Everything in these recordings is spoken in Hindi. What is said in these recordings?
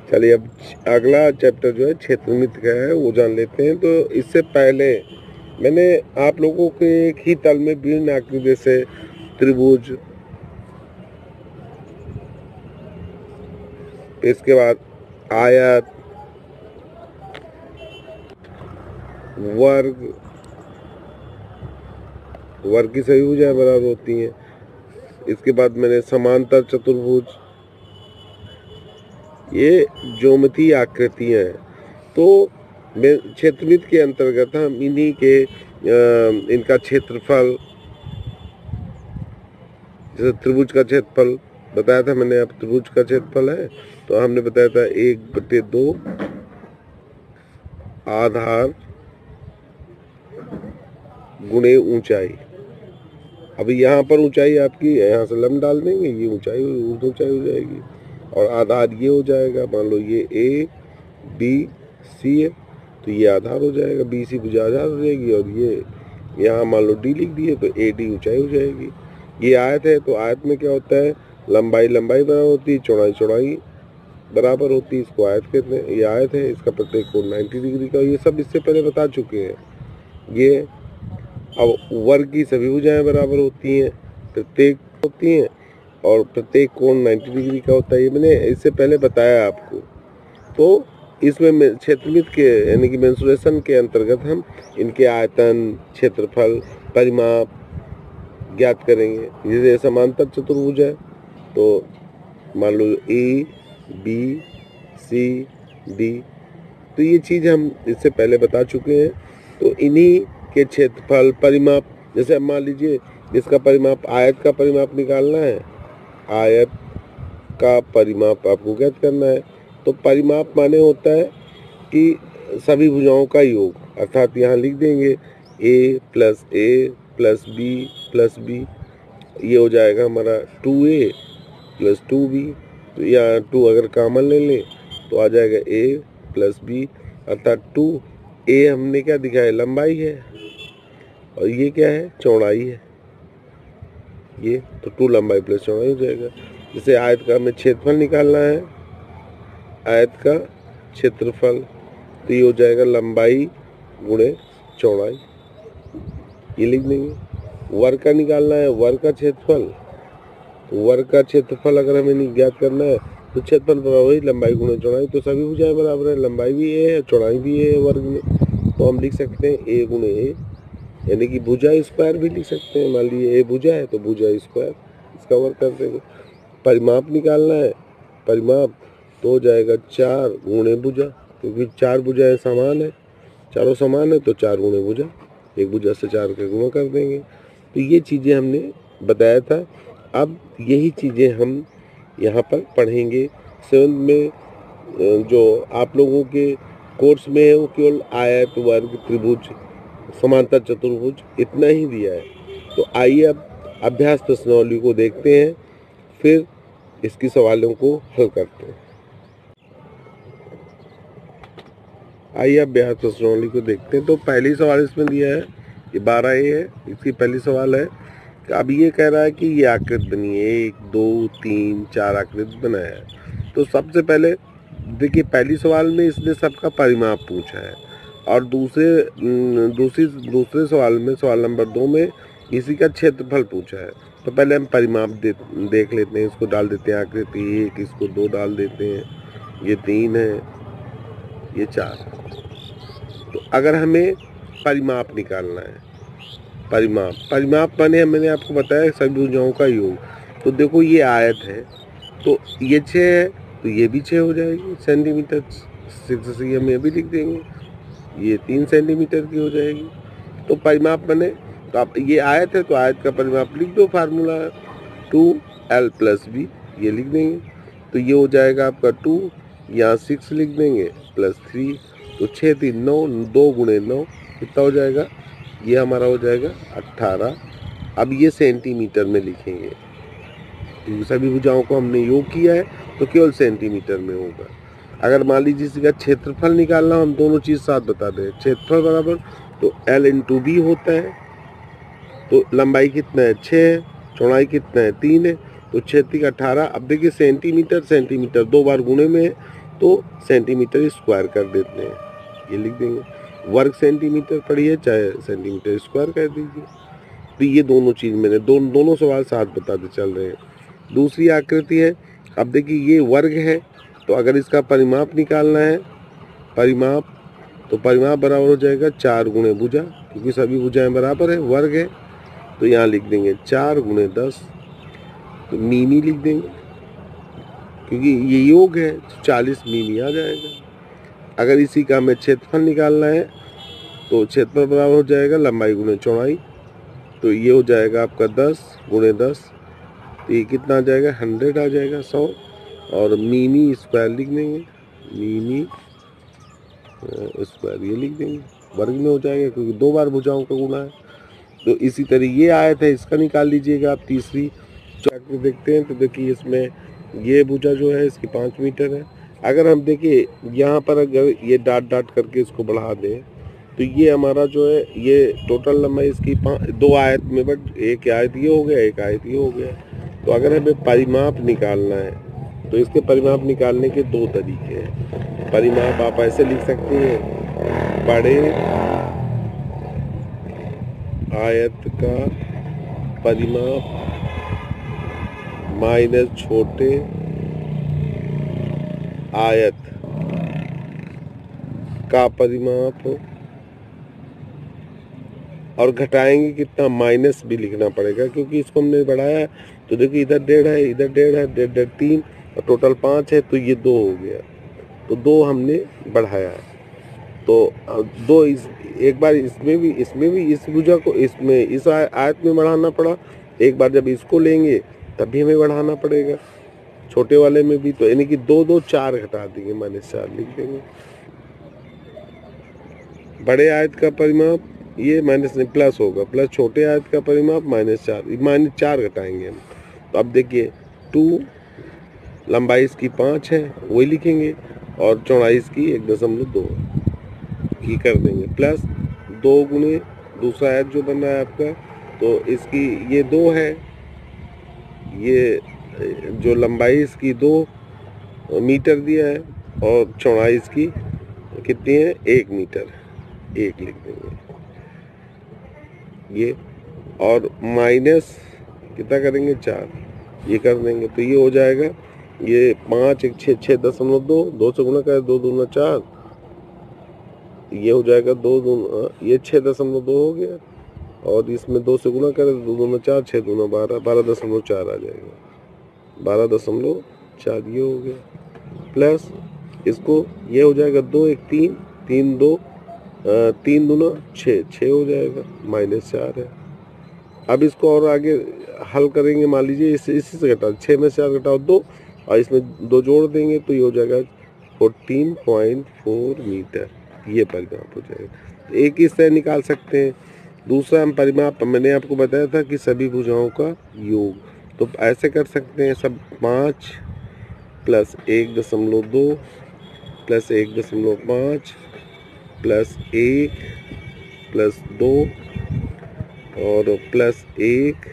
चलिए अब अगला चैप्टर जो है क्षेत्रमिति का है वो जान लेते हैं। तो इससे पहले मैंने आप लोगों के एक ही तल में विभिन्न आकृति जैसे त्रिभुज, इसके बाद आयत, वर्ग, वर्ग की सभी भुजाएं बराबर होती हैं। इसके बाद मैंने समांतर चतुर्भुज, ये ज्योमेट्री आकृतियां हैं। तो क्षेत्रमिति के अंतर्गत हम इन्हीं के इनका क्षेत्रफल, जैसे त्रिभुज का क्षेत्रफल बताया था मैंने, अब त्रिभुज का क्षेत्रफल है तो हमने बताया था 1/2 आधार गुणे ऊंचाई। अभी यहाँ पर ऊंचाई आपकी यहाँ से लंब डाल देंगे, ये ऊंचाई ऊंचाई हो जाएगी और आधार ये हो जाएगा। मान लो ये ए बी सी है तो ये आधार हो जाएगा, बी सी भुजा आधार हो जाएगी और ये यहाँ मान लो डी लिख दिए तो ए डी ऊंचाई हो जाएगी। ये आयत है तो आयत में क्या होता है, लंबाई लंबाई बराबर होती है, चौड़ाई चौड़ाई बराबर होती है, इसको आयत कहते हैं। ये आयत है, इसका प्रत्येक कोण 90 डिग्री का, ये सब इससे पहले बता चुके हैं। ये अब वर्ग की सभी भुजाएं बराबर होती हैं, प्रत्येक होती हैं और प्रत्येक कोण 90 डिग्री का होता है, ये मैंने इससे पहले बताया आपको। तो इसमें क्षेत्रमिति के यानी कि मेंसुरेशन के अंतर्गत हम इनके आयतन, क्षेत्रफल, परिमाप ज्ञात करेंगे। जैसे समांतर चतुर्भुज है तो मान लो ए बी सी डी, तो ये चीज़ हम इससे पहले बता चुके हैं। तो इन्हीं के क्षेत्रफल, परिमाप, जैसे अब मान लीजिए इसका परिमाप, आयत का परिमाप निकालना है, आयत का परिमाप आपको ज्ञात करना है। तो परिमाप माने होता है कि सभी भुजाओं का योग, अर्थात यहाँ लिख देंगे a प्लस बी, ये हो जाएगा हमारा 2a प्लस 2b। तो यहाँ 2 अगर कॉमन ले लें तो आ जाएगा a प्लस बी, अर्थात 2a हमने क्या दिखाया, लंबाई है और ये क्या है, चौड़ाई है। ये तो 2 लंबाई प्लस चौड़ाई हो जाएगा। जैसे आयत का हमें क्षेत्रफल निकालना है, आयत का क्षेत्रफल, तो ये हो जाएगा लंबाई गुणे चौड़ाई, ये लिख देंगे। वर्ग का निकालना है, वर्ग का क्षेत्रफल, तो वर्ग का क्षेत्रफल अगर हमें ज्ञात करना है तो क्षेत्रफल बराबर है लंबाई गुणे चौड़ाई। तो सभी भुजाएं बराबर है, लंबाई भी ए है चौड़ाई भी ए है वर्ग में, तो हम लिख सकते हैं ए गुणे ए, यानी कि भुजा स्क्वायर भी लिख सकते हैं। मान लीजिए ए भुजा है तो भुजा स्क्वायर, इसका वर्ग कर देंगे। परिमाप निकालना है, परिमाप तो हो जाएगा 4 गुणे भुजा, क्योंकि 4 भुजाएं समान है, चारों समान है तो 4 गुणे भुजा, एक भुजा से 4 के गुणा कर देंगे। तो ये चीज़ें हमने बताया था। अब यही चीज़ें हम यहाँ पर पढ़ेंगे 7th में। जो आप लोगों के कोर्स में है वो केवल आयत, वर्ग, त्रिभुज, समांतर चतुर्भुज इतना ही दिया है। तो आइए अब अभ्यास प्रश्नावली को देखते हैं, फिर इसकी सवालों को हल करते हैं। आइए अभ्यास प्रश्नावली को देखते हैं। तो पहली सवाल इसमें दिया है, ये 12A है, इसकी पहली सवाल है कि अब ये कह रहा है कि ये आकृति बनी है, 1 2 3 4 आकृति बनाया है। तो सबसे पहले देखिए पहली सवाल में इसने सबका परिमाप पूछा है और दूसरे सवाल में, सवाल नंबर 2 में इसी का क्षेत्रफल पूछा है। तो पहले हम परिमाप देख लेते हैं, इसको डाल देते हैं आकृति 1, इसको 2 डाल देते हैं, ये 3 है, ये 4। तो अगर हमें परिमाप निकालना है, परिमाप माने मैंने आपको बताया सभी भुजाओं का योग। तो देखो ये आयत है तो ये 6 है तो ये भी 6 हो जाएगी सेंटीमीटर, 6 से हम ये भी लिख देंगे, ये 3 सेंटीमीटर की हो जाएगी। तो परिमाप माने, तो आप ये आयत है तो आयत का परिमाप लिख दो, फार्मूला 2l + b, ये लिख देंगे। तो ये हो जाएगा आपका 2, यहाँ 6 लिख देंगे प्लस 3, तो 6 3 9, 2 गुणे 9 कितना हो जाएगा, ये हमारा हो जाएगा 18। अब ये सेंटीमीटर में लिखेंगे, क्योंकि सभी भुजाओं को हमने योग किया है तो केवल सेंटीमीटर में होगा। अगर मान लीजिए इसका क्षेत्रफल निकालना, हम दोनों चीज़ साथ बता दें, क्षेत्रफल बराबर तो l × b होता है। तो लंबाई कितना है 6 है, चौड़ाई कितना है 3 है, तो 6 × 18। अब देखिए सेंटीमीटर 2 बार गुणे में है तो सेंटीमीटर स्क्वायर कर देते हैं, ये लिख देंगे। वर्ग सेंटीमीटर पढ़िए चाहे सेंटीमीटर स्क्वायर कर दीजिए। तो ये दोनों चीज़ मैंने दोनों सवाल साथ बताते चल रहे हैं। दूसरी आकृति है, अब देखिए ये वर्ग है, तो अगर इसका परिमाप निकालना है, परिमाप, तो परिमाप बराबर हो जाएगा 4 गुणे भुजा, क्योंकि सभी भुजाएं बराबर है, वर्ग है। तो यहाँ लिख देंगे 4 गुणे 10, तो मीमी लिख देंगे, क्योंकि ये योग है, 40 मीमी आ जाएगा। अगर इसी का हमें क्षेत्रफल निकालना है, तो क्षेत्रफल बराबर हो जाएगा लंबाई गुणे चौड़ाई, तो ये हो जाएगा आपका 10 गुणे 10, तो ये कितना आ जाएगा 100 आ जाएगा, 100। और मीमी स्क्वायर लिख देंगे, मीमी स्क्वायर ये लिख देंगे, वर्ग में हो जाएगा क्योंकि 2 बार भुजाओं का गुणा है। तो इसी तरह ये आयत है, इसका निकाल लीजिएगा आप। तीसरी आकृति देखते हैं, तो देखिए इसमें ये भुजा जो है इसकी 5 मीटर है। अगर हम देखिए यहाँ पर अगर ये डाट डाट करके इसको बढ़ा दें, तो ये हमारा जो है ये टोटल लंबाई इसकी 2 आयत में, बट एक आयत ये हो गया, एक आयत ये हो गया। तो अगर हमें परिमाप निकालना है, तो इसके परिमाप निकालने के 2 तरीके हैं। परिमाप आप ऐसे लिख सकते हैं, बड़े आयत का परिमाप माइनस छोटे आयत का परिमाप, और घटाएंगे कितना, माइनस भी लिखना पड़ेगा क्योंकि इसको हमने बढ़ाया। तो देखिए इधर 1.5 है, इधर 1.5 है, 1.5 3 और टोटल 5 है, तो ये 2 हो गया, तो 2 हमने बढ़ाया है। तो 2 एक बार इसमें भी इस भुजा को इसमें इस आयत में बढ़ाना पड़ा, एक बार जब इसको लेंगे तब भी हमें बढ़ाना पड़ेगा, छोटे वाले में भी। तो यानी कि 2 2 4 घटा देंगे, -4 लिख देंगे। बड़े आयत का परिमाप ये माइनस नहीं प्लस होगा, प्लस छोटे आयत का परिमाप -4, -4 घटाएंगे हम। तो अब देखिए 2 लंबाई इसकी 5 है, वही लिखेंगे, और चौड़ाई इसकी 1.2 ये कर देंगे, प्लस 2 गुणे दूसरा आयत जो बन रहा है आपका, तो इसकी ये 2 है, ये जो लंबाई इसकी 2 मीटर दिया है, और चौड़ाई इसकी कितनी है 1 मीटर, 1 लिख देंगे ये, और माइनस कितना करेंगे 4 ये कर देंगे। तो ये हो जाएगा, ये 5 1 6 6.2, 2 से गुणा करें 2 दूना 4, ये हो जाएगा 2 दूना, ये 6.2 हो गया, और इसमें 2 से गुणा करें 2 दूना 4, 6 दूना 12, 12.4 आ जाएगा, 12.4 ये हो गया। प्लस इसको ये हो जाएगा 2 1 3 3 2 3 दूना 6 6 हो जाएगा, -4 है। अब इसको और आगे हल करेंगे, मान लीजिए इसी से घटा 6 में से 4 घटाओ 2, और इसमें 2 जोड़ देंगे, तो ये हो जाएगा 14.4 मीटर, ये परिमाप हो जाएगा। तो एक इस तरह निकाल सकते हैं। दूसरा हम परिमाप, मैंने आपको बताया था कि सभी भुजाओं का योग, तो ऐसे कर सकते हैं सब, 5 प्लस 1.2 प्लस 1.5 प्लस 1 प्लस 2 और प्लस 1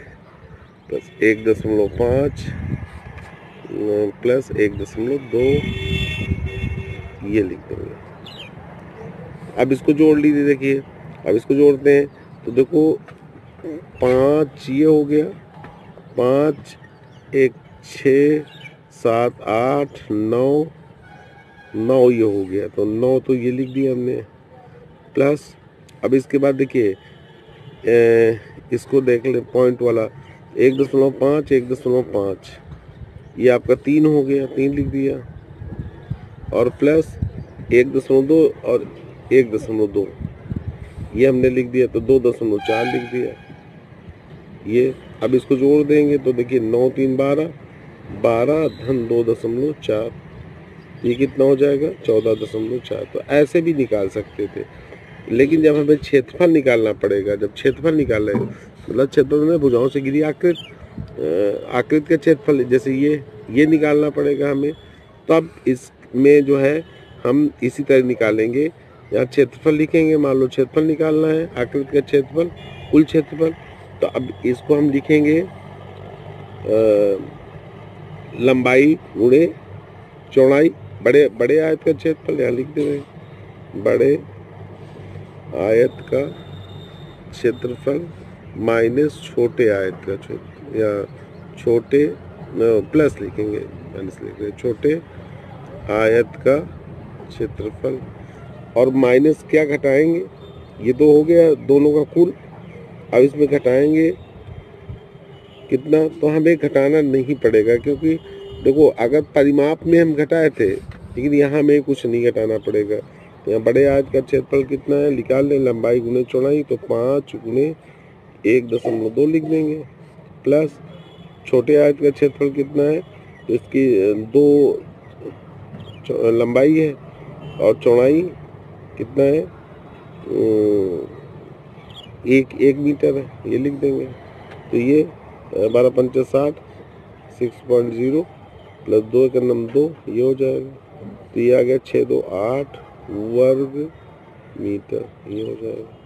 प्लस 1.5 प्लस 1.2 ये लिख देंगे। अब इसको जोड़ लीजिए, देखिए अब इसको जोड़ते हैं, तो देखो 5 ये हो गया, 5 1 6 7 8 9 9 ये हो गया, तो 9 तो ये लिख दिया हमने, प्लस अब इसके बाद देखिए इसको देख ले पॉइंट वाला, 1.5 1.5 ये आपका 3 हो गया, 3 लिख दिया, और प्लस 1.2 और 1.2 ये हमने लिख दिया, तो 2.4 लिख दिया ये। अब इसको जोड़ देंगे, तो देखिए 9 3 12 12 धन 2.4 ये कितना हो जाएगा 14.4। तो ऐसे भी निकाल सकते थे, लेकिन जब हमें क्षेत्रफल निकालना पड़ेगा, जब क्षेत्रफल निकाल रहे मतलब क्षेत्रफल में भुजाओं से घिरी आकृति का क्षेत्रफल, जैसे ये निकालना पड़ेगा हमें, तो अब इसमें जो है हम इसी तरह निकालेंगे। यहाँ क्षेत्रफल लिखेंगे, मान लो क्षेत्रफल निकालना है, आकृति का क्षेत्रफल, कुल क्षेत्रफल, तो अब इसको हम लिखेंगे लंबाई गुणे चौड़ाई, बड़े बड़े आयत का क्षेत्रफल यहाँ लिख दे रहे, बड़े आयत का क्षेत्रफल माइनस छोटे आयत का क्षेत्र, या छोटे प्लस लिखेंगे, माइनस लिख रहे, छोटे आयत का क्षेत्रफल, और माइनस क्या घटाएंगे, ये तो हो गया दोनों का कुल। अब इसमें घटाएंगे कितना, तो हमें घटाना नहीं पड़ेगा, क्योंकि देखो अगर परिमाप में हम घटाए थे, लेकिन यहाँ हमें कुछ नहीं घटाना पड़ेगा। यहाँ बड़े आयत का क्षेत्रफल कितना है, निकाल लें, लंबाई गुने चौड़ाई, तो 5 गुने 1.2 लिख देंगे, प्लस छोटे आयत का क्षेत्रफल कितना है, तो इसकी 2 लंबाई है और चौड़ाई कितना है, 1 मीटर है, ये लिख देंगे। तो ये 12 पंचे 60, 6.0 प्लस 2 का 2, ये हो जाएगा। तो ये आ गया 628 वर्ग मीटर, ये हो जाएगा।